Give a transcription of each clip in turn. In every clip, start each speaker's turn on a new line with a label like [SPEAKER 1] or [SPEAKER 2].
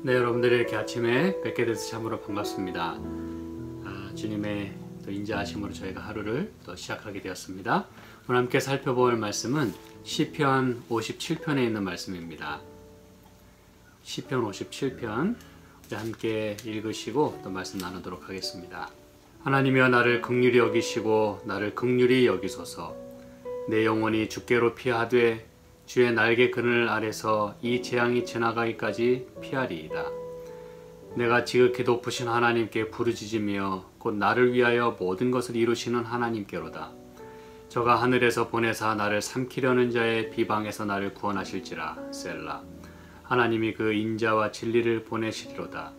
[SPEAKER 1] 네, 여러분들이 이렇게 아침에 뵙게 돼서 참으로 반갑습니다. 주님의 또 인자하심으로 저희가 하루를 또 시작하게 되었습니다. 오늘 함께 살펴볼 말씀은 시편 57편에 있는 말씀입니다. 시편 57편 함께 읽으시고 또 말씀 나누도록 하겠습니다. 하나님이여, 나를 긍휼히 여기시고 나를 긍휼히 여기소서. 내 영혼이 주께로 피하되 주의 날개 그늘 아래서 이 재앙이 지나가기까지 피하리이다. 내가 지극히 높으신 하나님께 부르짖으며 곧 나를 위하여 모든 것을 이루시는 하나님께로다. 저가 하늘에서 보내사 나를 삼키려는 자의 비방에서 나를 구원하실지라. 셀라. 하나님이 그 인자와 진리를 보내시리로다.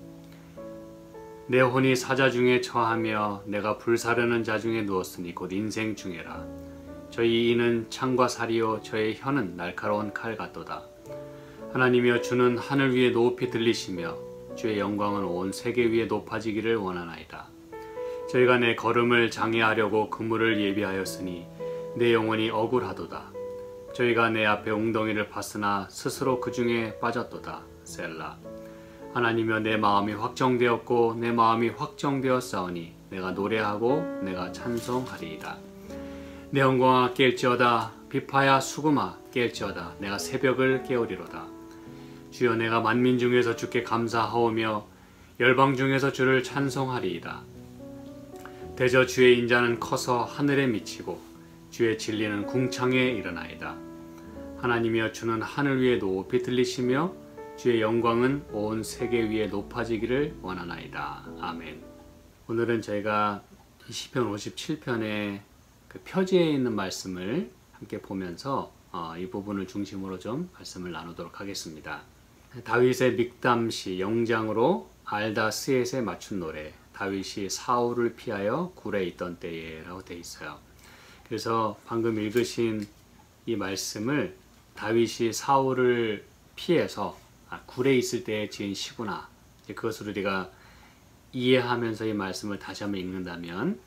[SPEAKER 1] 내 혼이 사자 중에 처하며 내가 불사르는 자 중에 누웠으니 곧 인생 중에라. 저희 이는 창과 살이요 저의 혀는 날카로운 칼 같도다. 하나님이여, 주는 하늘 위에 높이 들리시며 주의 영광은 온 세계 위에 높아지기를 원하나이다. 저희가 내 걸음을 장애하려고 그물을 예비하였으니 내 영혼이 억울하도다. 저희가 내 앞에 웅덩이를 팠으나 스스로 그 중에 빠졌도다. 셀라. 하나님이여, 내 마음이 확정되었고 내 마음이 확정되었사오니 내가 노래하고 내가 찬송하리이다. 내 영광아 깰지어다. 비파야 수금아 깰지어다. 내가 새벽을 깨우리로다. 주여, 내가 만민 중에서 주께 감사하오며 열방 중에서 주를 찬송하리이다. 대저 주의 인자는 커서 하늘에 미치고 주의 진리는 궁창에 이르나이다. 하나님이여, 주는 하늘 위에 높이 들리시며 주의 영광은 온 세계 위에 높아지기를 원하나이다. 아멘. 오늘은 저희가 시편 57편의 그 표지에 있는 말씀을 함께 보면서 이 부분을 중심으로 좀 말씀을 나누도록 하겠습니다. 다윗의 믹담시 영장으로 알다 스엣에 맞춘 노래, 다윗이 사울을 피하여 굴에 있던 때에 라고 되어 있어요. 그래서 방금 읽으신 이 말씀을 다윗이 사울을 피해서 굴에 있을 때에 지은 시구나, 그것을 우리가 이해하면서 이 말씀을 다시 한번 읽는다면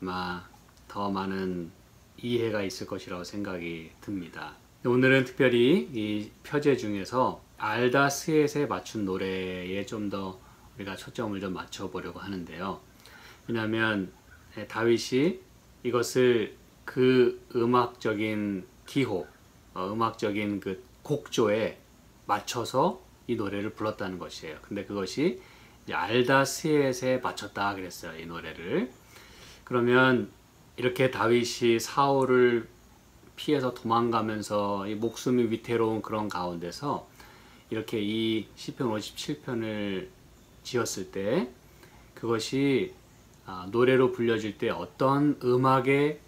[SPEAKER 1] 아마 더 많은 이해가 있을 것이라고 생각이 듭니다. 오늘은 특별히 이 표제 중에서 알다 스엣에 맞춘 노래에 좀 더 우리가 초점을 좀 맞춰보려고 하는데요. 왜냐하면 다윗이 이것을 그 음악적인 기호, 음악적인 그 곡조에 맞춰서 이 노래를 불렀다는 것이에요. 근데 그것이 이제 알다 스엣에 맞췄다 그랬어요, 이 노래를. 그러면 이렇게 다윗이 사울을 피해서 도망가면서 이 목숨이 위태로운 그런 가운데서 이렇게 이 시편 57편을 지었을 때 그것이 노래로 불려질 때 어떤 음악에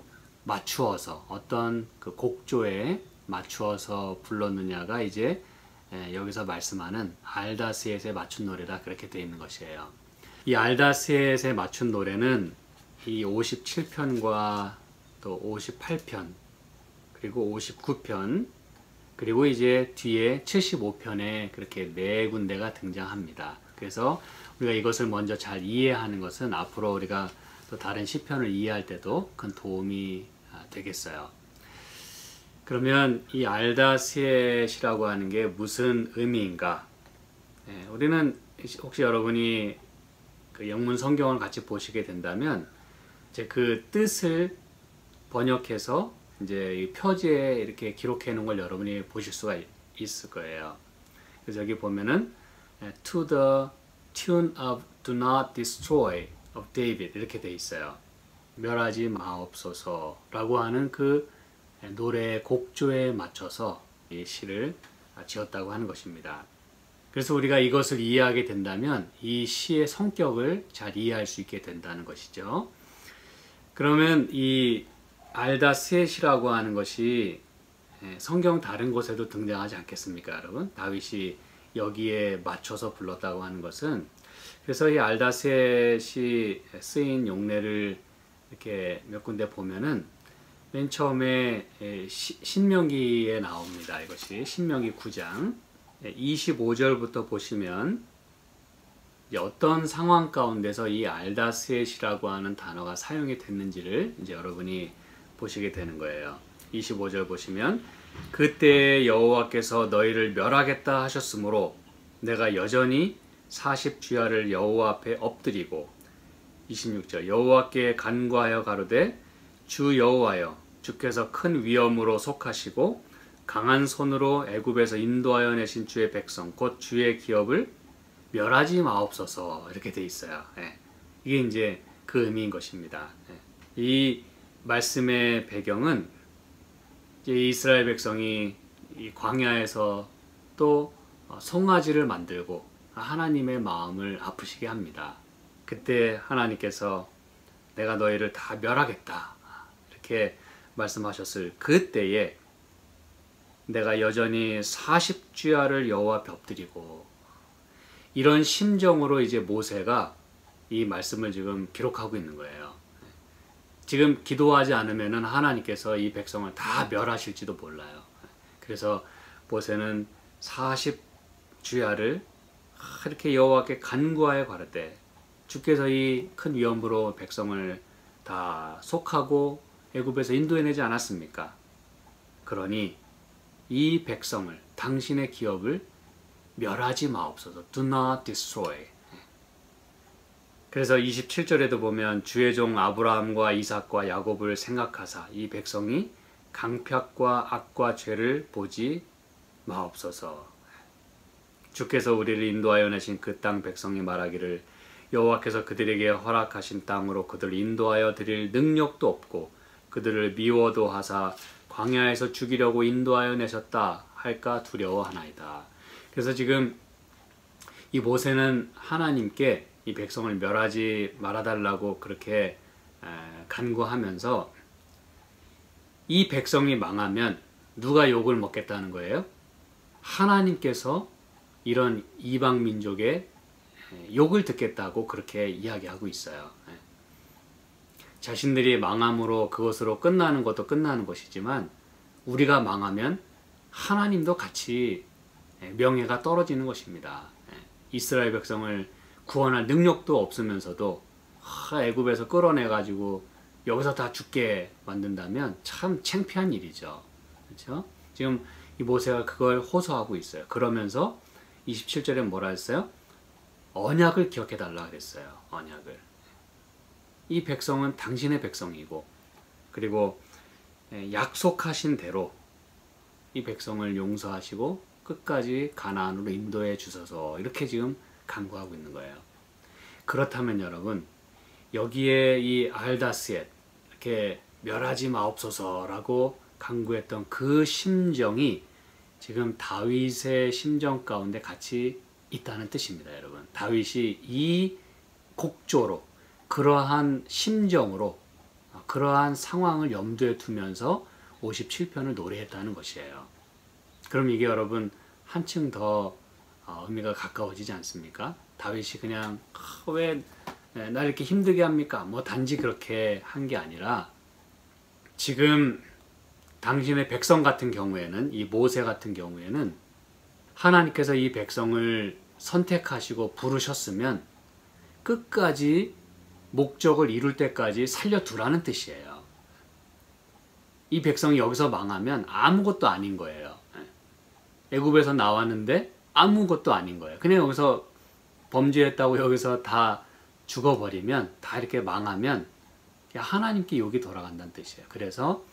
[SPEAKER 1] 맞추어서, 어떤 그 곡조에 맞추어서 불렀느냐가 이제 여기서 말씀하는 알다 스엣에 맞춘 노래다, 그렇게 되어 있는 것이에요. 이 알다 스엣에 맞춘 노래는 이 57편과 또 58편 그리고 59편 그리고 이제 뒤에 75편에 그렇게 네 군데가 등장합니다. 그래서 우리가 이것을 먼저 잘 이해하는 것은 앞으로 우리가 또 다른 시편을 이해할 때도 큰 도움이 되겠어요. 그러면 이 알다 스엣이라고 하는 게 무슨 의미인가? 우리는 혹시 여러분이 그 영문 성경을 같이 보시게 된다면 이제 그 뜻을 번역해서 이제 이 표지에 이렇게 기록해 놓은 걸 여러분이 보실 수가 있을 거예요. 그래서 여기 보면은 To the tune of Do not destroy of David 이렇게 돼 있어요. 멸하지 마옵소서라고 하는 그 노래 곡조에 맞춰서 이 시를 지었다고 하는 것입니다. 그래서 우리가 이것을 이해하게 된다면 이 시의 성격을 잘 이해할 수 있게 된다는 것이죠. 그러면 이 알다 스엣이라고 하는 것이 성경 다른 곳에도 등장하지 않겠습니까, 여러분? 다윗이 여기에 맞춰서 불렀다고 하는 것은, 그래서 이 알다 스엣이 쓰인 용례를 이렇게 몇 군데 보면은 맨 처음에 신명기에 나옵니다. 이것이 신명기 9장 25절부터 보시면 어떤 상황 가운데서 이 알다 스엣이라고 하는 단어가 사용이 됐는지를 이제 여러분이 보시게 되는 거예요. 25절 보시면 그때 여호와께서 너희를 멸하겠다 하셨으므로 내가 여전히 40주야를 여호와 앞에 엎드리고 26절 여호와께 간구하여 가로되 주 여호와여 주께서 큰 위엄으로 속하시고 강한 손으로 애굽에서 인도하여 내신 주의 백성 곧 주의 기업을 멸하지 마옵소서 이렇게 돼 있어요. 예. 이게 이제 그 의미인 것입니다. 예. 이 말씀의 배경은 이제 이스라엘 백성이 이 광야에서 또 송아지를 만들고 하나님의 마음을 아프시게 합니다. 그때 하나님께서 내가 너희를 다 멸하겠다 이렇게 말씀하셨을 그때에 내가 여전히 40주야를 여호와 앞에 엎드리고 이런 심정으로 이제 모세가 이 말씀을 지금 기록하고 있는 거예요. 지금 기도하지 않으면 하나님께서 이 백성을 다 멸하실지도 몰라요. 그래서 모세는 40주야를 이렇게 여호와께 간구하여 가로되 주께서 이 큰 위엄으로 백성을 다 속하고 애굽에서 인도해내지 않았습니까? 그러니 이 백성을 당신의 기업을 멸하지 마옵소서. Do not destroy. 그래서 27절에도 보면 주의 종 아브라함과 이삭과 야곱을 생각하사 이 백성이 강팍과 악과 죄를 보지 마옵소서. 주께서 우리를 인도하여 내신 그 땅 백성이 말하기를 여호와께서 그들에게 허락하신 땅으로 그들을 인도하여 드릴 능력도 없고 그들을 미워도 하사 광야에서 죽이려고 인도하여 내셨다 할까 두려워하나이다. 그래서 지금 이 모세는 하나님께 이 백성을 멸하지 말아달라고 그렇게 간구하면서 이 백성이 망하면 누가 욕을 먹겠다는 거예요? 하나님께서 이런 이방 민족의 욕을 듣겠다고 그렇게 이야기하고 있어요. 자신들이 망함으로 그것으로 끝나는 것도 끝나는 것이지만 우리가 망하면 하나님도 같이 명예가 떨어지는 것입니다. 이스라엘 백성을 구원할 능력도 없으면서도 애굽에서 끌어내가지고 여기서 다 죽게 만든다면 참 창피한 일이죠. 그렇죠? 지금 이 모세가 그걸 호소하고 있어요. 그러면서 27절에 뭐라 했어요? 언약을 기억해 달라 그랬어요. 언약을. 이 백성은 당신의 백성이고 그리고 약속하신 대로 이 백성을 용서하시고 끝까지 가나안으로 인도해 주소서 이렇게 지금 간구하고 있는 거예요. 그렇다면 여러분 여기에 이 알다스엣 이렇게 멸하지 마옵소서라고 간구했던 그 심정이 지금 다윗의 심정 가운데 같이 있다는 뜻입니다. 여러분 다윗이 이 곡조로 그러한 심정으로 그러한 상황을 염두에 두면서 57편을 노래했다는 것이에요. 그럼 이게 여러분 한층 더 의미가 가까워지지 않습니까? 다윗이 그냥 왜 날 이렇게 힘들게 합니까? 뭐 단지 그렇게 한 게 아니라 지금 당신의 백성 같은 경우에는 이 모세 같은 경우에는 하나님께서 이 백성을 선택하시고 부르셨으면 끝까지 목적을 이룰 때까지 살려두라는 뜻이에요. 이 백성이 여기서 망하면 아무것도 아닌 거예요. 애굽에서 나왔는데 아무것도 아닌 거예요. 그냥 여기서 범죄했다고 여기서 다 죽어버리면 다 이렇게 망하면 하나님께 욕이 돌아간다는 뜻이에요. 그래서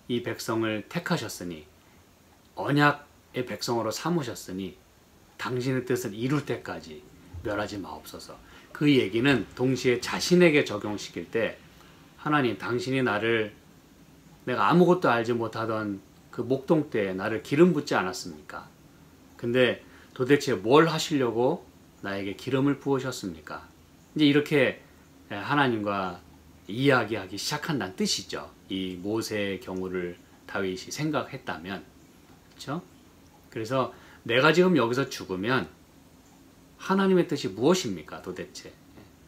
[SPEAKER 1] 이 백성을 택하셨으니 언약의 백성으로 삼으셨으니 당신의 뜻을 이룰 때까지 멸하지 마옵소서. 그 얘기는 동시에 자신에게 적용시킬 때 하나님 당신이 나를 내가 아무것도 알지 못하던 그 목동 때에 나를 기름 붓지 않았습니까? 근데 도대체 뭘 하시려고 나에게 기름을 부으셨습니까? 이제 이렇게 하나님과 이야기하기 시작한다는 뜻이죠. 이 모세의 경우를 다윗이 생각했다면, 그렇죠? 그래서 내가 지금 여기서 죽으면 하나님의 뜻이 무엇입니까? 도대체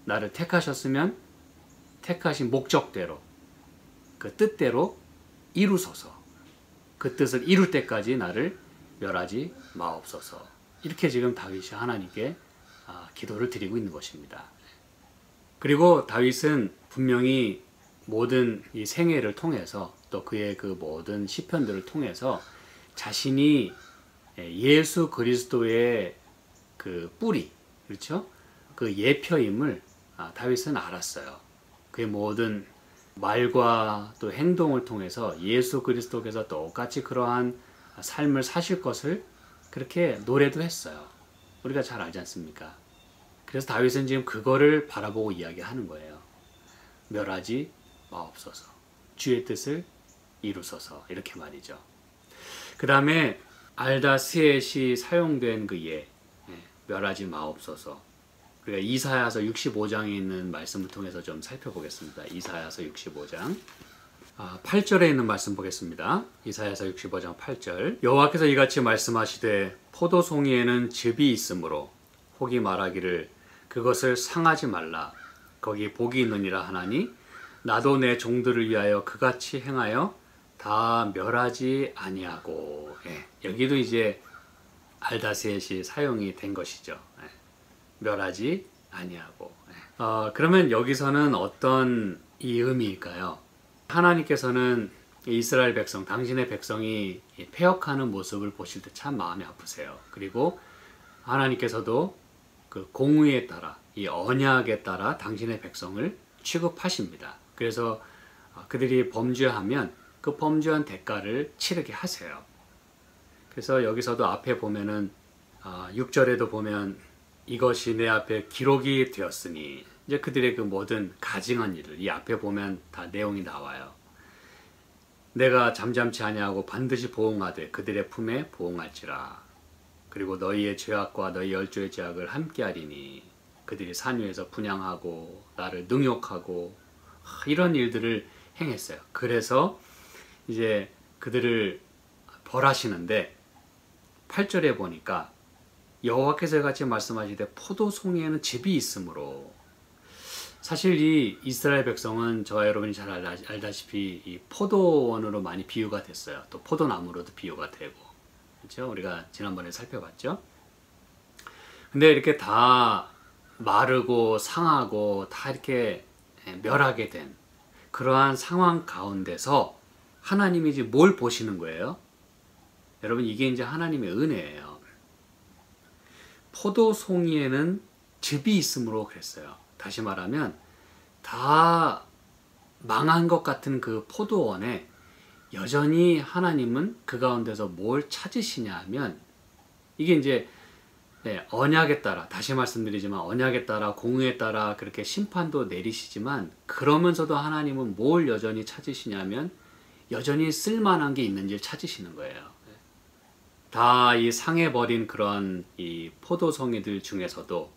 [SPEAKER 1] 나를 택하셨으면 택하신 목적대로 그 뜻대로 이루소서. 그 뜻을 이룰 때까지 나를 멸하지 마옵소서. 이렇게 지금 다윗이 하나님께 기도를 드리고 있는 것입니다. 그리고 다윗은 분명히 모든 이 생애를 통해서 또 그의 그 모든 시편들을 통해서 자신이 예수 그리스도의 그 뿌리, 그렇죠? 그 예표임을 다윗은 알았어요. 그의 모든 말과 또 행동을 통해서 예수 그리스도께서 똑같이 그러한 삶을 사실 것을 그렇게 노래도 했어요. 우리가 잘 알지 않습니까? 그래서 다윗은 지금 그거를 바라보고 이야기하는 거예요. 멸하지 마옵소서. 주의 뜻을 이루소서. 이렇게 말이죠. 그 다음에 알다스엣이 사용된 그 예, 멸하지 마옵소서. 우리가 이사야서 65장에 있는 말씀을 통해서 좀 살펴보겠습니다. 이사야서 65장 8절에 있는 말씀 보겠습니다. 이사야서 65장 8절. 여호와께서 이같이 말씀하시되 포도송이에는 즙이 있으므로 혹이 말하기를 그것을 상하지 말라. 거기 복이 있느니라 하나니 나도 내 종들을 위하여 그같이 행하여 다 멸하지 아니하고. 여기도 이제 알다스엣이 사용이 된 것이죠. 멸하지 아니하고. 그러면 여기서는 어떤 이 의미일까요? 하나님께서는 이스라엘 백성, 당신의 백성이 패역하는 모습을 보실 때 참 마음이 아프세요. 그리고 하나님께서도 그 공의에 따라, 이 언약에 따라 당신의 백성을 취급하십니다. 그래서 그들이 범죄하면 그 범죄한 대가를 치르게 하세요. 그래서 여기서도 앞에 보면은 6절에도 보면 이것이 내 앞에 기록이 되었으니, 이제 그들의 그 모든 가증한 일을 이 앞에 보면 다 내용이 나와요. 내가 잠잠치 아니하고 반드시 보응하되 그들의 품에 보응할지라. 그리고 너희의 죄악과 너희 열조의 죄악을 함께하리니 그들이 산 위에서 분향하고 나를 능욕하고 이런 일들을 행했어요. 그래서 이제 그들을 벌하시는데 8절에 보니까 여호와께서 같이 말씀하시되 포도송이에는 즙이 있으므로. 사실 이 이스라엘 백성은 저와 여러분이 잘 알다시피 이 포도원으로 많이 비유가 됐어요. 또 포도나무로도 비유가 되고, 그렇죠? 우리가 지난번에 살펴봤죠. 근데 이렇게 다 마르고 상하고 다 이렇게 멸하게 된 그러한 상황 가운데서 하나님이 이제 뭘 보시는 거예요? 여러분, 이게 이제 하나님의 은혜예요. 포도송이에는 즙이 있으므로 그랬어요. 다시 말하면 다 망한 것 같은 그 포도원에 여전히 하나님은 그 가운데서 뭘 찾으시냐 하면, 이게 이제 언약에 따라, 다시 말씀드리지만 언약에 따라 공의에 따라 그렇게 심판도 내리시지만, 그러면서도 하나님은 뭘 여전히 찾으시냐면 여전히 쓸만한 게 있는지를 찾으시는 거예요. 다 이 상해버린 그런 이 포도송이들 중에서도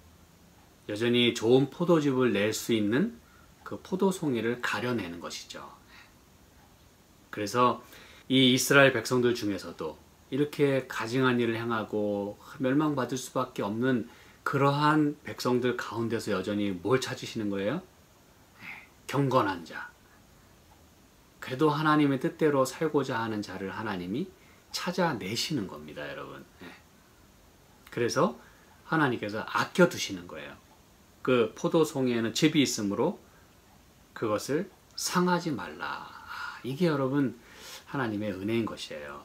[SPEAKER 1] 여전히 좋은 포도즙을 낼 수 있는 그 포도송이를 가려내는 것이죠. 그래서 이 이스라엘 백성들 중에서도 이렇게 가증한 일을 행하고 멸망받을 수밖에 없는 그러한 백성들 가운데서 여전히 뭘 찾으시는 거예요? 경건한 자. 그래도 하나님의 뜻대로 살고자 하는 자를 하나님이 찾아내시는 겁니다, 여러분. 그래서 하나님께서 아껴두시는 거예요. 그 포도송이에는 즙이 있으므로 그것을 상하지 말라. 이게 여러분 하나님의 은혜인 것이에요.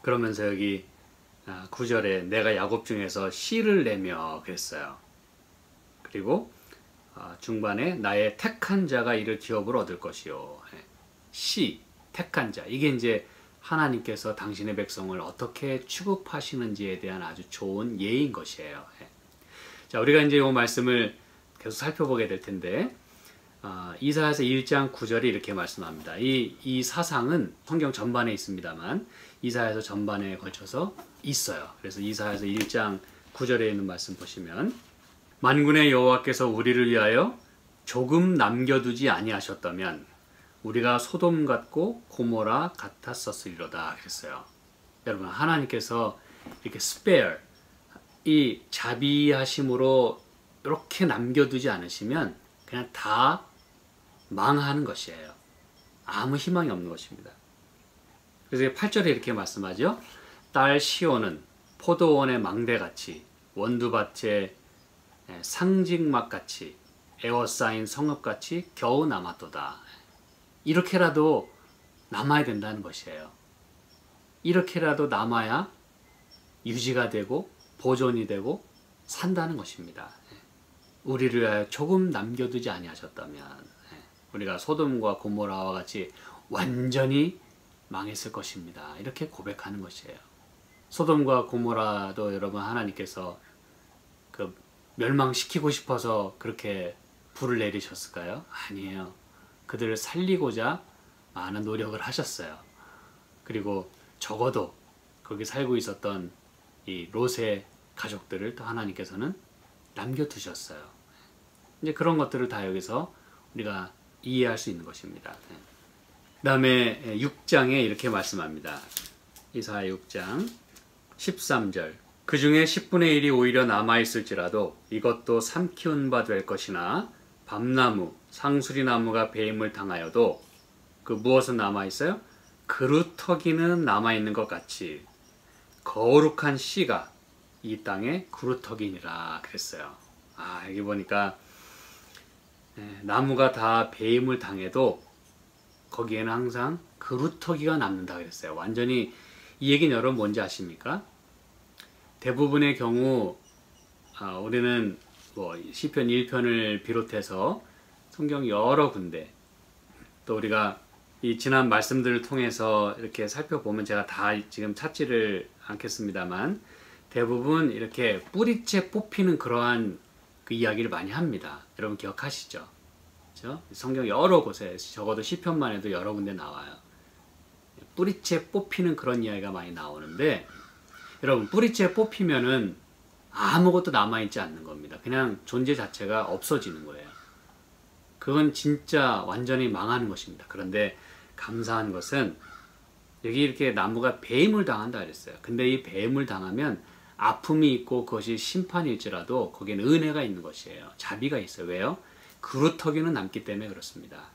[SPEAKER 1] 그러면서 여기 9절에 내가 야곱 중에서 씨를 내며 그랬어요. 그리고 중반에 나의 택한 자가 이를 기업으로 얻을 것이요. 씨, 택한 자. 이게 이제 하나님께서 당신의 백성을 어떻게 취급하시는지에 대한 아주 좋은 예인 것이에요. 자, 우리가 이제 이 말씀을 계속 살펴보게 될 텐데, 이사야서 1장 9절에 이렇게 말씀합니다. 이 사상은 성경 전반에 있습니다만 이사야서 전반에 걸쳐서 있어요. 그래서 이사야서 1장 9절에 있는 말씀 보시면, 만군의 여호와께서 우리를 위하여 조금 남겨두지 아니하셨다면 우리가 소돔 같고 고모라 같았었으리로다 그랬어요. 여러분, 하나님께서 이렇게 spare, 이 자비하심으로 이렇게 남겨두지 않으시면 그냥 다 망하는 것이에요. 아무 희망이 없는 것입니다. 그래서 8절에 이렇게 말씀하죠. 딸 시온은 포도원의 망대같이 원두밭의 상직막같이 에워싸인 성읍같이 겨우 남았도다. 이렇게라도 남아야 된다는 것이에요. 이렇게라도 남아야 유지가 되고 보존이 되고 산다는 것입니다. 우리를 위하여 조금 남겨두지 아니하셨다면 우리가 소돔과 고모라와 같이 완전히 망했을 것입니다. 이렇게 고백하는 것이에요. 소돔과 고모라도 여러분 하나님께서 그 멸망시키고 싶어서 그렇게 불을 내리셨을까요? 아니에요. 그들을 살리고자 많은 노력을 하셨어요. 그리고 적어도 거기 살고 있었던 이 롯의 가족들을 또 하나님께서는 남겨두셨어요. 이제 그런 것들을 다 여기서 우리가 이해할 수 있는 것입니다. 그 다음에 6장에 이렇게 말씀합니다. 이사야 6장 13절 그 중에 10분의 1이 오히려 남아있을지라도 이것도 삼키운 바 될 것이나 밤나무, 상수리나무가 배임을 당하여도 그 무엇은 남아있어요? 그루터기는 남아있는 것 같이 거룩한 씨가 이 땅에 그루터기니라 그랬어요. 여기 보니까 나무가 다 배임을 당해도 거기에는 항상 그루터기가 남는다 그랬어요. 완전히 이 얘기는 여러분 뭔지 아십니까? 대부분의 경우 우리는 뭐 시편 1편을 비롯해서 성경 여러 군데 또 우리가 이 지난 말씀들을 통해서 이렇게 살펴보면 제가 다 지금 찾지를 않겠습니다만 대부분 이렇게 뿌리째 뽑히는 그러한 그 이야기를 많이 합니다. 여러분 기억하시죠? 그렇죠? 성경 여러 곳에 적어도 시편만 해도 여러 군데 나와요. 뿌리째 뽑히는 그런 이야기가 많이 나오는데 여러분 뿌리째 뽑히면은 아무것도 남아있지 않는 겁니다. 그냥 존재 자체가 없어지는 거예요. 그건 진짜 완전히 망하는 것입니다. 그런데 감사한 것은 여기 이렇게 나무가 배임을 당한다 그랬어요. 근데 이 배임을 당하면 아픔이 있고 그것이 심판일지라도 거기에는 은혜가 있는 것이에요. 자비가 있어요. 왜요? 그루터기는 남기 때문에 그렇습니다.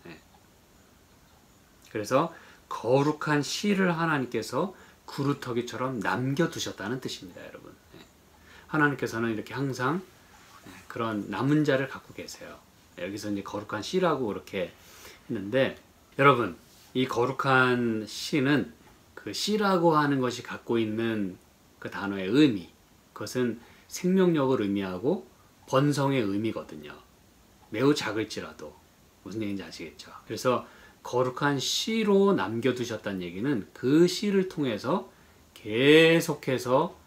[SPEAKER 1] 그래서 거룩한 씨를 하나님께서 그루터기처럼 남겨두셨다는 뜻입니다. 여러분. 하나님께서는 이렇게 항상 그런 남은 자를 갖고 계세요. 여기서 이제 거룩한 씨라고 그렇게 했는데 여러분 이 거룩한 씨는 그 씨라고 하는 것이 갖고 있는 그 단어의 의미 그것은 생명력을 의미하고 번성의 의미거든요. 매우 작을지라도 무슨 얘기인지 아시겠죠? 그래서 거룩한 씨로 남겨두셨다는 얘기는 그 씨를 통해서 계속해서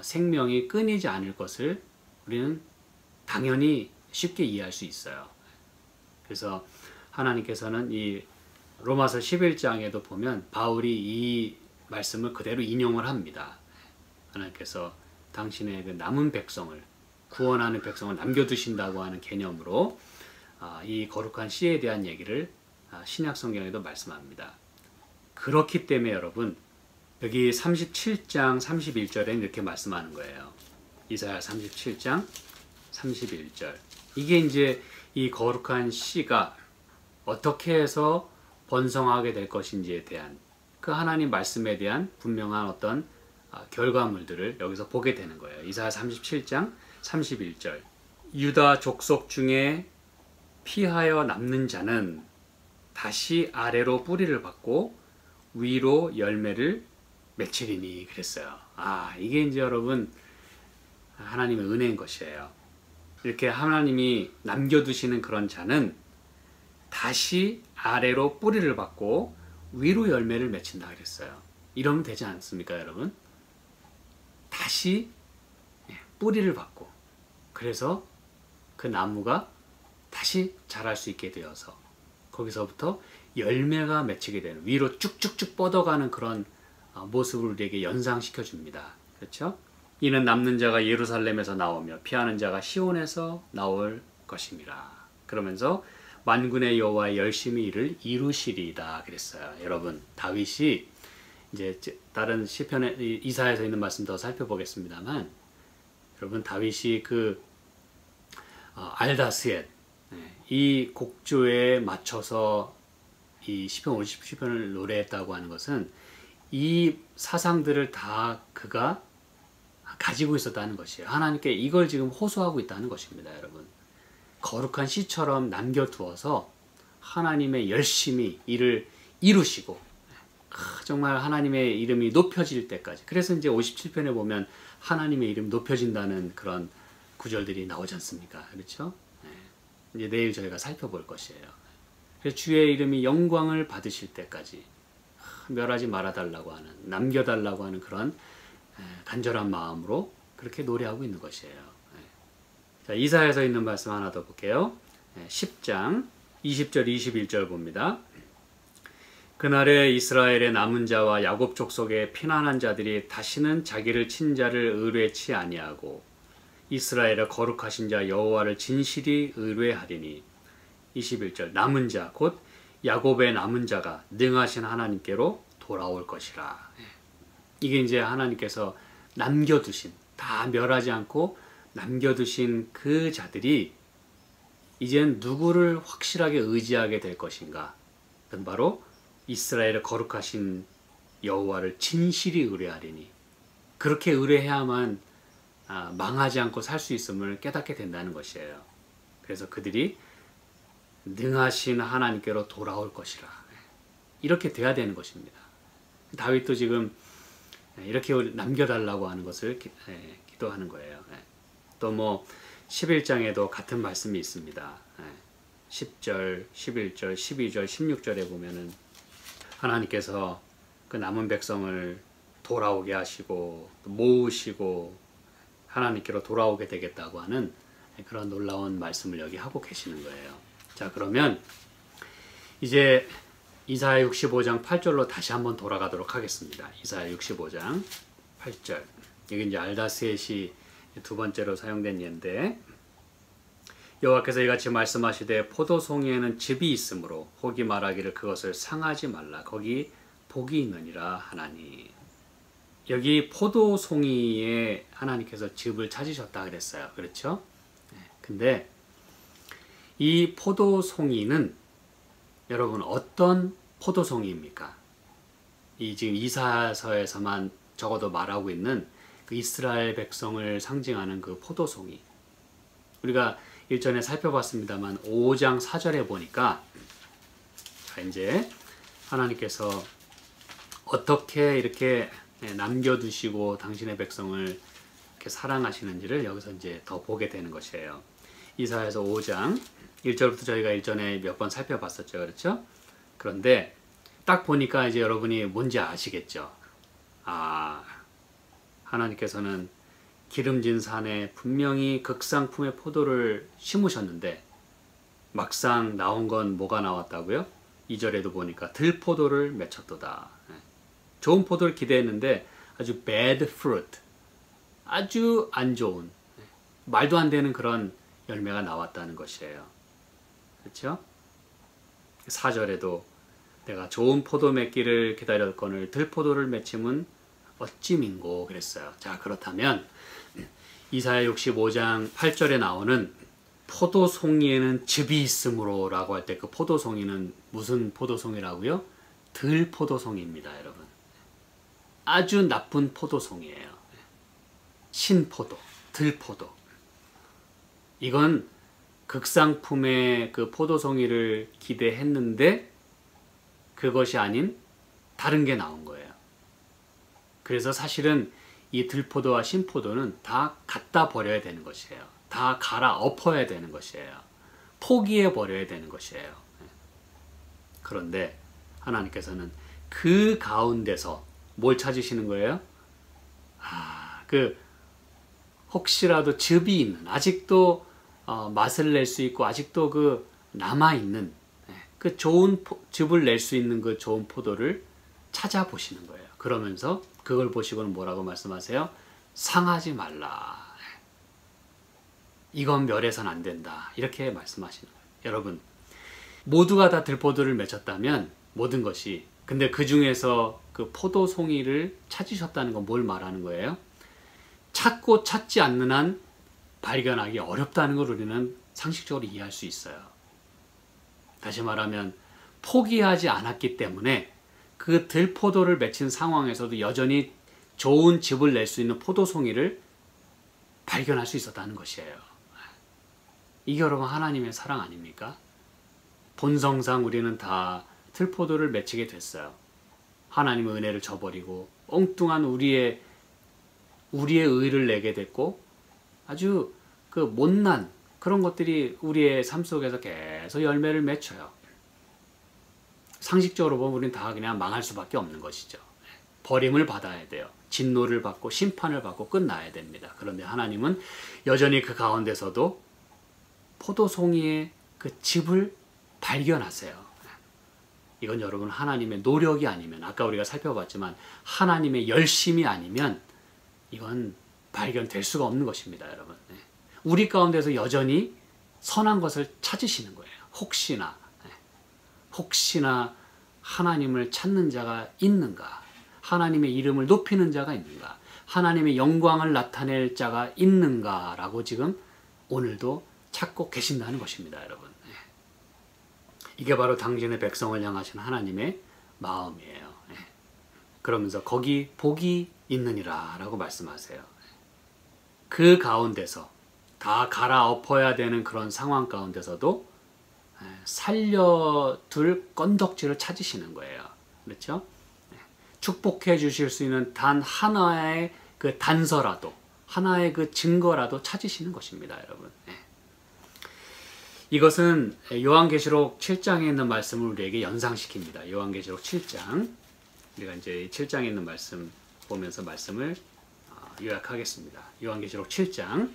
[SPEAKER 1] 생명이 끊이지 않을 것을 우리는 당연히 쉽게 이해할 수 있어요. 그래서 하나님께서는 이 로마서 11장에도 보면 바울이 이 말씀을 그대로 인용을 합니다. 하나님께서 당신의 그 남은 백성을 구원하는 백성을 남겨두신다고 하는 개념으로 이 거룩한 씨에 대한 얘기를 신약 성경에도 말씀합니다. 그렇기 때문에 여러분 여기 37장 31절에 이렇게 말씀하는 거예요. 이사야 37장 31절 이게 이제 이 거룩한 씨가 어떻게 해서 번성하게 될 것인지에 대한 그 하나님 말씀에 대한 분명한 어떤 결과물들을 여기서 보게 되는 거예요. 이사야 37장 31절 유다 족속 중에 피하여 남는 자는 다시 아래로 뿌리를 받고 위로 열매를 맺히리니 그랬어요. 이게 이제 여러분 하나님의 은혜인 것이에요. 이렇게 하나님이 남겨두시는 그런 자는 다시 아래로 뿌리를 받고 위로 열매를 맺힌다 그랬어요. 이러면 되지 않습니까 여러분? 다시 뿌리를 받고 그래서 그 나무가 다시 자랄 수 있게 되어서 거기서부터 열매가 맺히게 되는 위로 쭉쭉쭉 뻗어가는 그런 모습을 우리에게 연상시켜 줍니다. 그렇죠? 이는 남는 자가 예루살렘에서 나오며 피하는 자가 시온에서 나올 것입니다. 그러면서 만군의 여호와의 열심히 이를 이루시리이다 그랬어요. 여러분 다윗이 이제 다른 시편에 이사야에서 있는 말씀 더 살펴보겠습니다만 여러분 다윗이 그 알다스엣 이 곡조에 맞춰서 이 시편 50시편을 노래했다고 하는 것은 이 사상들을 다 그가 가지고 있었다는 것이에요. 하나님께 이걸 지금 호소하고 있다는 것입니다. 여러분 거룩한 씨처럼 남겨두어서 하나님의 열심히 이를 이루시고 정말 하나님의 이름이 높여질 때까지 그래서 이제 57편에 보면 하나님의 이름이 높여진다는 그런 구절들이 나오지 않습니까? 그렇죠? 이제 내일 저희가 살펴볼 것이에요. 그래서 주의 이름이 영광을 받으실 때까지 멸하지 말아달라고 하는, 남겨달라고 하는 그런 간절한 마음으로 그렇게 노래하고 있는 것이에요. 자, 이사야서 있는 말씀 하나 더 볼게요. 10장 20절 21절 봅니다. 그날에 이스라엘의 남은 자와 야곱 족속의 피난한 자들이 다시는 자기를 친 자를 의뢰치 아니하고 이스라엘의 거룩하신 자 여호와를 진실이 의뢰하리니 21절 남은 자 곧 야곱의 남은 자가 능하신 하나님께로 돌아올 것이라. 이게 이제 하나님께서 남겨두신, 다 멸하지 않고 남겨두신 그 자들이 이젠 누구를 확실하게 의지하게 될 것인가? 그건 바로 이스라엘의 거룩하신 여호와를 진실이 의뢰하리니, 그렇게 의뢰해야만 망하지 않고 살 수 있음을 깨닫게 된다는 것이에요. 그래서 그들이 능하신 하나님께로 돌아올 것이라. 이렇게 돼야 되는 것입니다. 다윗도 지금 이렇게 남겨달라고 하는 것을 기도하는 거예요. 또 뭐 11장에도 같은 말씀이 있습니다. 10절, 11절, 12절, 16절에 보면은 하나님께서 그 남은 백성을 돌아오게 하시고 모으시고 하나님께로 돌아오게 되겠다고 하는 그런 놀라운 말씀을 여기 하고 계시는 거예요. 자, 그러면 이제 이사야 65장 8절로 다시 한번 돌아가도록 하겠습니다. 이사야 65장 8절. 이게 이제 알다스햇이 두 번째로 사용된 예인데, 여호와께서 이같이 말씀하시되 포도송이에는 즙이 있으므로 혹이 말하기를 그것을 상하지 말라. 거기 복이 있느니라 하나니. 여기 포도송이에 하나님께서 즙을 찾으셨다 그랬어요. 그렇죠? 근데 이 포도송이는 여러분 어떤 포도송이입니까? 이 지금 이사야서에서만 적어도 말하고 있는 그 이스라엘 백성을 상징하는 그 포도송이. 우리가 일전에 살펴봤습니다만 5장 4절에 보니까 자, 이제 하나님께서 어떻게 이렇게 남겨두시고 당신의 백성을 이렇게 사랑하시는지를 여기서 이제 더 보게 되는 것이에요. 이사야서 5장 1절부터 저희가 일전에 몇 번 살펴봤었죠. 그렇죠? 그런데 딱 보니까 이제 여러분이 뭔지 아시겠죠? 하나님께서는 기름진 산에 분명히 극상품의 포도를 심으셨는데 막상 나온 건 뭐가 나왔다고요? 2절에도 보니까 들포도를 맺혔도다. 좋은 포도를 기대했는데 아주 bad fruit, 아주 안 좋은, 말도 안 되는 그런 열매가 나왔다는 것이에요. 그렇죠? 4절에도 내가 좋은 포도 맺기를 기다렸거늘 들포도를 맺힘은 어찌 민고 그랬어요. 자, 그렇다면 이사야 65장 8절에 나오는 포도송이에는 즙이 있으므로 라고 할 때 그 포도송이는 무슨 포도송이라고요? 들포도송입니다, 여러분. 아주 나쁜 포도송이에요. 신포도, 들포도. 이건 극상품의 그 포도송이를 기대했는데 그것이 아닌 다른 게 나온 거예요. 그래서 사실은 이 들포도와 신포도는 다 갖다 버려야 되는 것이에요. 다 갈아 엎어야 되는 것이에요. 포기해 버려야 되는 것이에요. 그런데 하나님께서는 그 가운데서 뭘 찾으시는 거예요? 혹시라도 즙이 있는, 아직도 맛을 낼 수 있고 아직도 그 남아있는 그 좋은 즙을 낼 수 있는 그 좋은 포도를 찾아보시는 거예요. 그러면서 그걸 보시고는 뭐라고 말씀하세요? 상하지 말라. 이건 멸해서는 안 된다. 이렇게 말씀하시는 거예요. 여러분, 모두가 다 들포도를 맺었다면 모든 것이, 근데 그 중에서 그 포도송이를 찾으셨다는 건 뭘 말하는 거예요? 찾고 찾지 않는 한 발견하기 어렵다는 걸 우리는 상식적으로 이해할 수 있어요. 다시 말하면 포기하지 않았기 때문에 그 들포도를 맺힌 상황에서도 여전히 좋은 즙을 낼 수 있는 포도송이를 발견할 수 있었다는 것이에요. 이게 여러분 하나님의 사랑 아닙니까? 본성상 우리는 다 들포도를 맺히게 됐어요. 하나님의 은혜를 저버리고 엉뚱한 우리의 의를 내게 됐고 아주 그 못난 그런 것들이 우리의 삶 속에서 계속 열매를 맺혀요. 상식적으로 보면 우리는 다 그냥 망할 수밖에 없는 것이죠. 버림을 받아야 돼요. 진노를 받고 심판을 받고 끝나야 됩니다. 그런데 하나님은 여전히 그 가운데서도 포도송이의 그 즙을 발견하세요. 이건 여러분 하나님의 노력이 아니면, 아까 우리가 살펴봤지만 하나님의 열심이 아니면 이건 발견될 수가 없는 것입니다. 여러분, 우리 가운데서 여전히 선한 것을 찾으시는 거예요. 혹시나 하나님을 찾는 자가 있는가, 하나님의 이름을 높이는 자가 있는가, 하나님의 영광을 나타낼 자가 있는가라고 지금 오늘도 찾고 계신다는 것입니다. 여러분, 이게 바로 당신의 백성을 향하신 하나님의 마음이에요. 그러면서 거기 복이 있느니라 라고 말씀하세요. 그 가운데서 다 갈아엎어야 되는 그런 상황 가운데서도 살려둘 건덕지를 찾으시는 거예요. 그렇죠? 축복해 주실 수 있는 단 하나의 그 단서라도, 하나의 그 증거라도 찾으시는 것입니다. 여러분, 이것은 요한계시록 7장에 있는 말씀을 우리에게 연상시킵니다. 요한계시록 7장, 우리가 이제 7장에 있는 말씀 보면서 말씀을 요약하겠습니다. 요한계시록 7장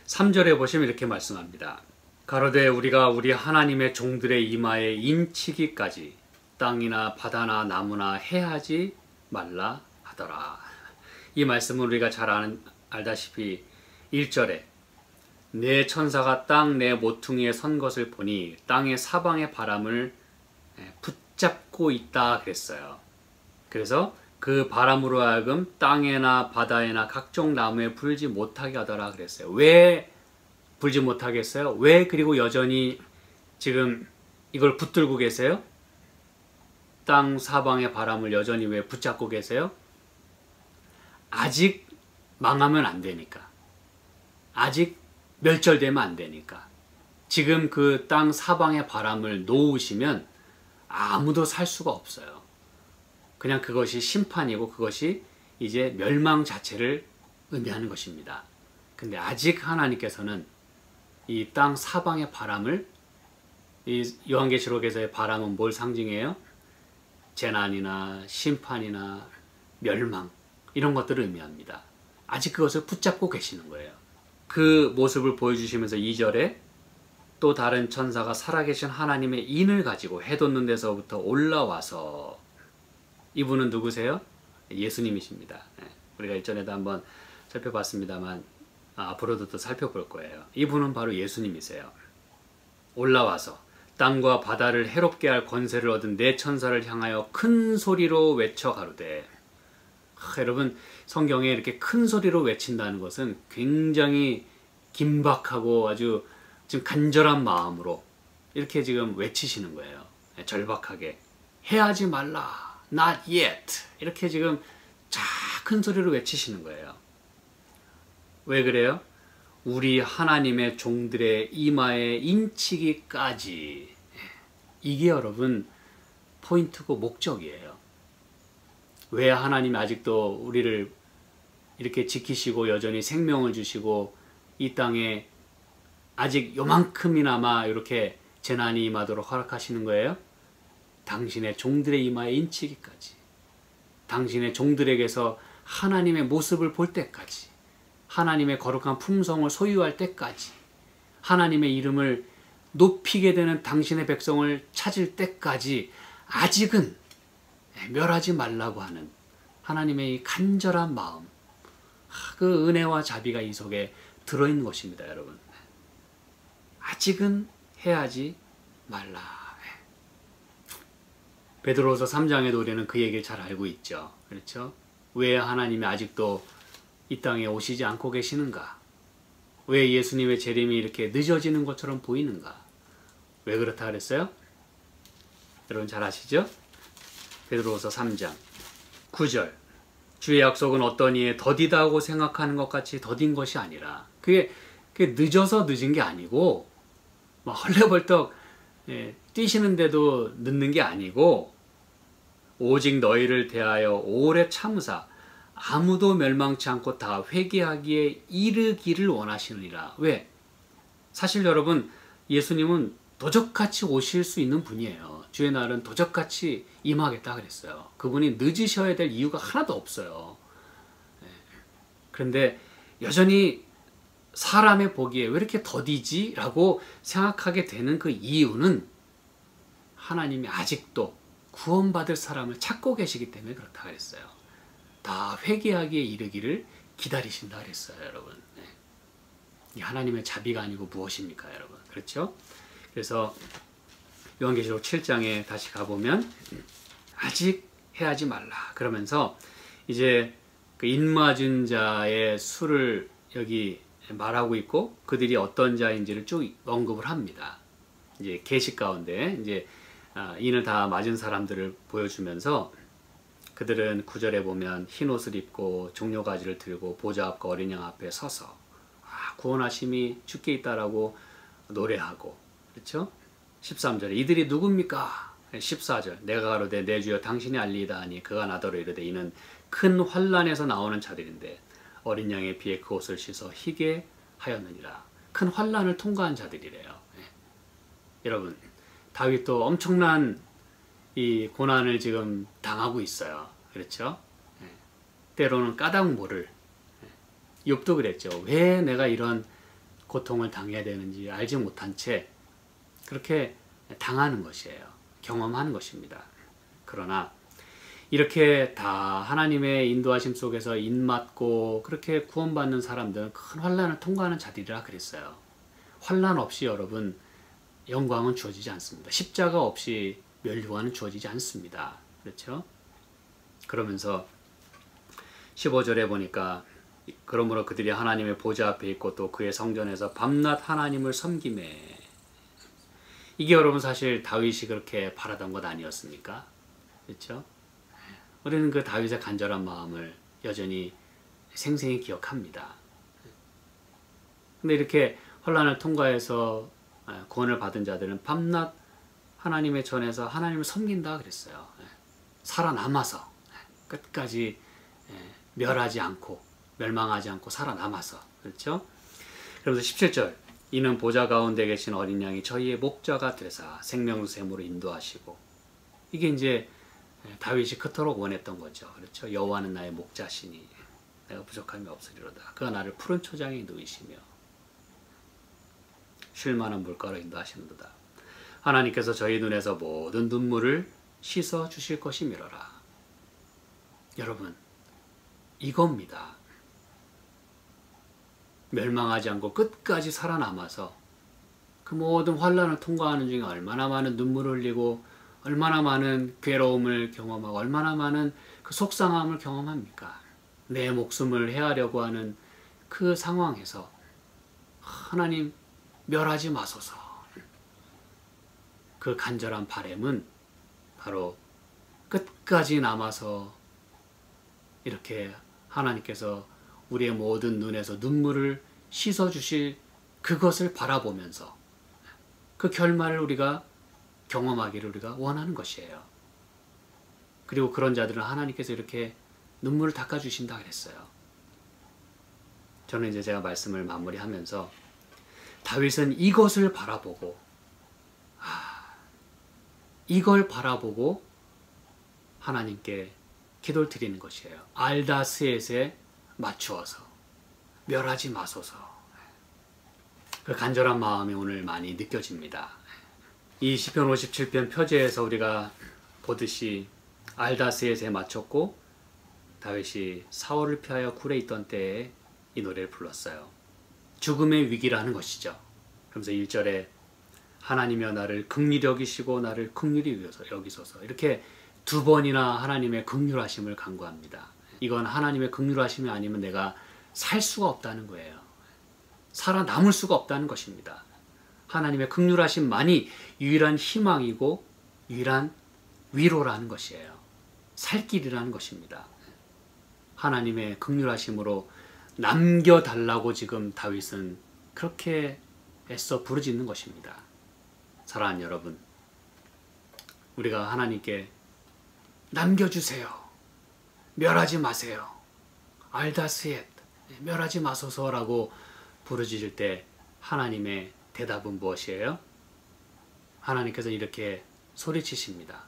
[SPEAKER 1] 3절에 보시면 이렇게 말씀합니다. 가로되 우리가 우리 하나님의 종들의 이마에 인치기까지 땅이나 바다나 나무나 해하지 말라 하더라. 이 말씀은 우리가 잘 알다시피 1절에 내 천사가 땅 내 모퉁이에 선 것을 보니 땅의 사방의 바람을 붙잡고 있다 그랬어요. 그래서 그 바람으로 하여금 땅에나 바다에나 각종 나무에 불지 못하게 하더라 그랬어요. 왜 불지 못하게 했어요? 왜 그리고 여전히 지금 이걸 붙들고 계세요? 땅 사방의 바람을 여전히 왜 붙잡고 계세요? 아직 망하면 안 되니까. 아직 멸절되면 안 되니까. 지금 그 땅 사방의 바람을 놓으시면 아무도 살 수가 없어요. 그냥 그것이 심판이고 그것이 이제 멸망 자체를 의미하는 것입니다. 근데 아직 하나님께서는 이 땅 사방의 바람을, 이 요한계시록에서의 바람은 뭘 상징해요? 재난이나 심판이나 멸망, 이런 것들을 의미합니다. 아직 그것을 붙잡고 계시는 거예요. 그 모습을 보여주시면서 2절에 또 다른 천사가 살아계신 하나님의 인을 가지고 해 돋는 데서부터 올라와서, 이분은 누구세요? 예수님이십니다. 우리가 일전에도 한번 살펴봤습니다만 앞으로도 또 살펴볼 거예요. 이분은 바로 예수님이세요. 올라와서 땅과 바다를 해롭게 할 권세를 얻은 네 천사를 향하여 큰 소리로 외쳐 가로되, 여러분 성경에 이렇게 큰 소리로 외친다는 것은 굉장히 긴박하고 아주 지금 간절한 마음으로 이렇게 지금 외치시는 거예요. 절박하게 해하지 말라, not yet, 이렇게 지금 큰 소리로 외치시는 거예요. 왜 그래요? 우리 하나님의 종들의 이마에 인치기까지. 이게 여러분 포인트고 목적이에요. 왜 하나님이 아직도 우리를 이렇게 지키시고 여전히 생명을 주시고 이 땅에 아직 요만큼이나마 이렇게 재난이 임하도록 허락하시는 거예요? 당신의 종들의 이마에 인치기까지. 당신의 종들에게서 하나님의 모습을 볼 때까지, 하나님의 거룩한 품성을 소유할 때까지, 하나님의 이름을 높이게 되는 당신의 백성을 찾을 때까지 아직은 멸하지 말라고 하는 하나님의 이 간절한 마음, 그 은혜와 자비가 이 속에 들어있는 것입니다. 여러분, 아직은 해하지 말라. 베드로서 3장에도 우리는 그 얘기를 잘 알고 있죠. 그렇죠? 왜 하나님이 아직도 이 땅에 오시지 않고 계시는가? 왜 예수님의 재림이 이렇게 늦어지는 것처럼 보이는가? 왜 그렇다 그랬어요? 여러분 잘 아시죠? 베드로서 3장 9절, 주의 약속은 어떤 이에 더디다고 생각하는 것 같이 더딘 것이 아니라, 그게 늦어서 늦은 게 아니고 막 헐레벌떡 뛰시는데도 늦는 게 아니고, 오직 너희를 대하여 오래 참으사 아무도 멸망치 않고 다 회개하기에 이르기를 원하시느니라. 왜? 사실 여러분, 예수님은 도적같이 오실 수 있는 분이에요. 주의 날은 도적같이 임하겠다 그랬어요. 그분이 늦으셔야 될 이유가 하나도 없어요. 그런데 여전히 사람의 보기에 왜 이렇게 더디지? 라고 생각하게 되는 그 이유는 하나님이 아직도 구원받을 사람을 찾고 계시기 때문에 그렇다 그랬어요. 다 회개하기에 이르기를 기다리신다 그랬어요, 여러분. 이 하나님의 자비가 아니고 무엇입니까, 여러분? 그렇죠? 그래서 요한계시록 7장에 다시 가보면 아직 해하지 말라 그러면서 이제 그 인맞은 자의 수를 여기 말하고 있고 그들이 어떤 자인지를 쭉 언급을 합니다. 이제 계시 가운데 이제 인을 다 맞은 사람들을 보여주면서 그들은 9절에 보면 흰 옷을 입고 종려가지를 들고 보좌 앞과 어린 양 앞에 서서 구원하심이 주께 있다라고 노래하고, 그렇죠? 13절에 이들이 누굽니까? 14절 내가 가로되 내 주여 당신이 알리이다 하니 그가 나더러 이르되 이는 큰 환란에서 나오는 자들인데 어린 양의 피에 그 옷을 씻어 희게 하였느니라. 큰 환란을 통과한 자들이래요. 여러분, 다윗도 엄청난 이 고난을 지금 당하고 있어요. 그렇죠? 때로는 까닭 모를, 욥도 그랬죠. 왜 내가 이런 고통을 당해야 되는지 알지 못한 채 그렇게 당하는 것이에요. 경험하는 것입니다. 그러나 이렇게 다 하나님의 인도하심 속에서 인맞고 그렇게 구원받는 사람들은 큰 환난을 통과하는 자들이라 그랬어요. 환난 없이 여러분 영광은 주어지지 않습니다. 십자가 없이 멸류관은 주어지지 않습니다. 그렇죠? 그러면서 15절에 보니까 그러므로 그들이 하나님의 보좌 앞에 있고 또 그의 성전에서 밤낮 하나님을 섬기매. 이게 여러분 사실 다윗이 그렇게 바라던 것 아니었습니까? 그렇죠? 우리는 그 다윗의 간절한 마음을 여전히 생생히 기억합니다. 근데 이렇게 환난을 통과해서 구원을 받은 자들은 밤낮 하나님의 전에서 하나님을 섬긴다 그랬어요. 살아남아서 끝까지 멸하지 않고 멸망하지 않고 살아남아서, 그렇죠? 그래서 17절 이는 보좌 가운데 계신 어린 양이 저희의 목자가 되사 생명샘으로 인도하시고, 이게 이제 다윗이 그토록 원했던 거죠. 그렇죠? 여호와는 나의 목자시니 내가 부족함이 없으리로다. 그가 나를 푸른 초장에 누이시며 쉴 만한 물가로 인도하시는도다. 하나님께서 저희 눈에서 모든 눈물을 씻어 주실 것이미로라. 여러분, 이겁니다. 멸망하지 않고 끝까지 살아남아서 그 모든 환난을 통과하는 중에 얼마나 많은 눈물을 흘리고 얼마나 많은 괴로움을 경험하고 얼마나 많은 그 속상함을 경험합니까? 내 목숨을 해하려고 하는 그 상황에서 하나님 멸하지 마소서. 그 간절한 바람은 바로 끝까지 남아서 이렇게 하나님께서 우리의 모든 눈에서 눈물을 씻어주실 그것을 바라보면서 그 결말을 우리가 경험하기를 우리가 원하는 것이에요. 그리고 그런 자들은 하나님께서 이렇게 눈물을 닦아주신다 그랬어요. 저는 이제 제가 말씀을 마무리하면서 다윗은 이것을 바라보고 이걸 바라보고 하나님께 기도를 드리는 것이에요. 알다스엣에 맞추어서 멸하지 마소서. 그 간절한 마음이 오늘 많이 느껴집니다. 이 시편 57편 표제에서 우리가 보듯이 알다스엣에 맞췄고 다윗이 사울을 피하여 굴에 있던 때에 이 노래를 불렀어요. 죽음의 위기라는 것이죠. 그러면서 1절에 하나님이여 나를 긍휼히 여기시고 나를 긍휼히 여기소서. 이렇게 두 번이나 하나님의 긍휼하심을 간구합니다. 이건 하나님의 긍휼하심이 아니면 내가 살 수가 없다는 거예요. 살아남을 수가 없다는 것입니다. 하나님의 긍휼하심만이 유일한 희망이고 유일한 위로라는 것이에요. 살 길이라는 것입니다. 하나님의 긍휼하심으로 남겨달라고 지금 다윗은 그렇게 애써 부르짖는 것입니다. 사랑하는 여러분, 우리가 하나님께 남겨주세요. 멸하지 마세요. 알다스엣 멸하지 마소서라고 부르짖을 때 하나님의 대답은 무엇이에요? 하나님께서 이렇게 소리치십니다.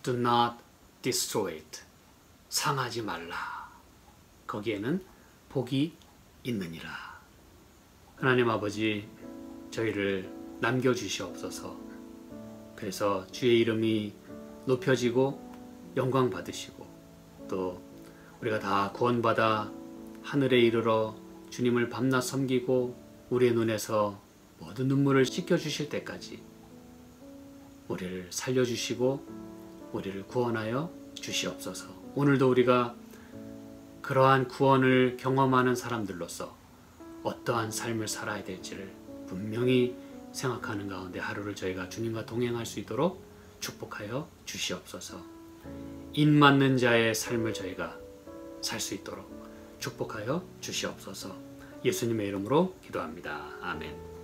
[SPEAKER 1] Do not destroy it. 상하지 말라. 거기에는 복이 있느니라. 하나님 아버지, 저희를 남겨주시옵소서. 그래서 주의 이름이 높여지고 영광 받으시고, 또 우리가 다 구원받아 하늘에 이르러 주님을 밤낮 섬기고 우리의 눈에서 모든 눈물을 씻겨주실 때까지 우리를 살려주시고 우리를 구원하여 주시옵소서. 오늘도 우리가 그러한 구원을 경험하는 사람들로서 어떠한 삶을 살아야 될지를 분명히 생각하는 가운데 하루를 저희가 주님과 동행할 수 있도록 축복하여 주시옵소서. 인 맞는 자의 삶을 저희가 살 수 있도록 축복하여 주시옵소서. 예수님의 이름으로 기도합니다. 아멘.